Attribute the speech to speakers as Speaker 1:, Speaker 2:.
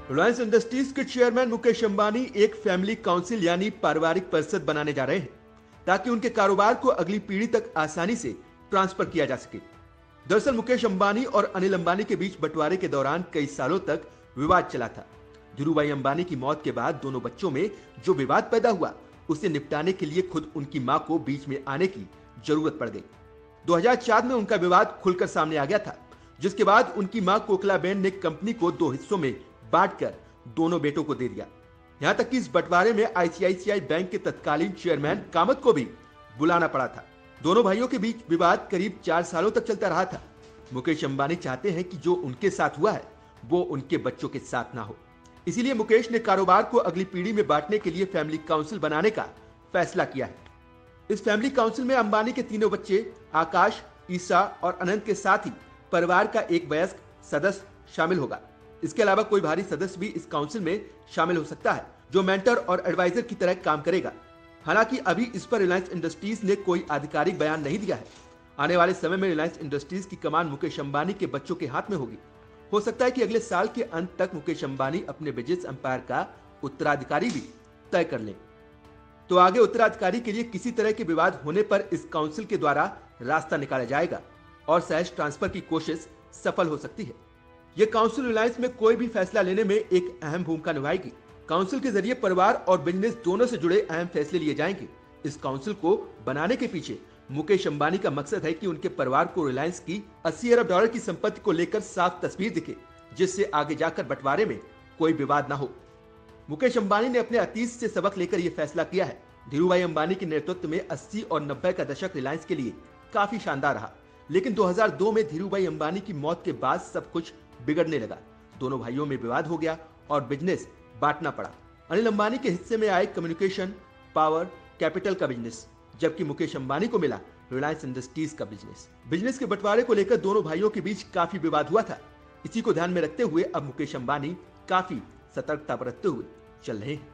Speaker 1: Reliance industries के chairman Mukesh Ambani एक family council यानी पारिवारिक परिषद बनाने जा रहे हैं ताकि उनके कारोबार को अगली पीढ़ी तक आसानी से ट्रांसफर किया जा सके। दरअसल मुकेश अंबानी और अनिल अंबानी के बीच बंटवारे के दौरान कई सालों तक विवाद चला था। धीरूभाई अंबानी की मौत के बाद दोनों बच्चों में जो विवाद पैदा हुआ उसे निपटाने के लिए खुद उनकी मां को बीच में आने की जरूरत पड़ गई। 2004 में उनका विवाद खुलकर सामने आ गया था, जिसके बाद उनकी मां कोकिलाबेन ने कंपनी को 2 हिस्सों में बांटकर दोनों बेटों को दे दिया। यहां तक कि इस बंटवारे में आईसीआईसीआई बैंक के तत्कालीन चेयरमैन कामत को भी बुलाना पड़ा था। दोनों भाइयों के बीच विवाद करीब 4 सालों तक चलता रहा था। मुकेश अंबानी चाहते हैं कि जो उनके साथ हुआ है वो उनके बच्चों के साथ ना हो, इसीलिए मुकेश ने कारोबार को अगली पीढ़ी में बांटने के लिए फैमिली काउंसिल बनाने का फैसला किया है। इस फैमिली काउंसिल में अंबानी के तीनों बच्चे आकाश, ईसा और अनंत के साथ ही परिवार का एक वयस्क सदस्य शामिल होगा। इसके अलावा कोई बाहरी सदस्य भी इस काउंसिल में शामिल हो सकता है जो मेंटर और एडवाइजर की तरह काम करेगा। हालांकि अभी इस पर रिलायंस इंडस्ट्रीज ने कोई आधिकारिक बयान नहीं दिया है। आने वाले समय में रिलायंस इंडस्ट्रीज की कमान मुकेश अंबानी के बच्चों के हाथ में होगी। हो सकता है कि अगले साल के अंत तक मुकेश अंबानी अपने बिजनेस एम्पायर का उत्तराधिकारी भी तय कर लें। तो आगे उत्तराधिकारी के लिए किसी तरह के विवाद होने पर इस काउंसिल के द्वारा रास्ता निकाला जाएगा और सहज ट्रांसफर की कोशिश सफल हो सकती है। यह काउंसिल रिलायंस में कोई भी फैसला लेने में एक अहम भूमिका निभाएगी। काउंसिल के जरिए परिवार और बिजनेस दोनों से जुड़े अहम फैसले लिए जाएंगे। इस काउंसिल को बनाने के पीछे मुकेश अंबानी का मकसद है कि उनके परिवार को रिलायंस की $80 अरब की संपत्ति को लेकर साफ तस्वीर दिखे, जिससे आगे जाकर बंटवारे में कोई विवाद न हो। मुकेश अंबानी ने अपने अतीत से सबक लेकर यह फैसला किया है। धीरूभाई अंबानी के नेतृत्व में 80 और 90 का दशक रिलायंस के लिए काफी शानदार रहा, लेकिन 2002 में धीरूभाई अंबानी की मौत के बाद सब कुछ बिगड़ने लगा। दोनों भाइयों में विवाद हो गया और बिजनेस बांटना पड़ा। अनिल अंबानी के हिस्से में आए कम्युनिकेशन, पावर, कैपिटल का बिजनेस, जबकि मुकेश अंबानी को मिला रिलायंस इंडस्ट्रीज का बिजनेस। बिजनेस के बंटवारे को लेकर दोनों भाइयों के बीच काफी विवाद हुआ था। इसी को ध्यान में रखते हुए अब मुकेश अंबानी काफी सतर्कता बरतते हुए चल रहे हैं।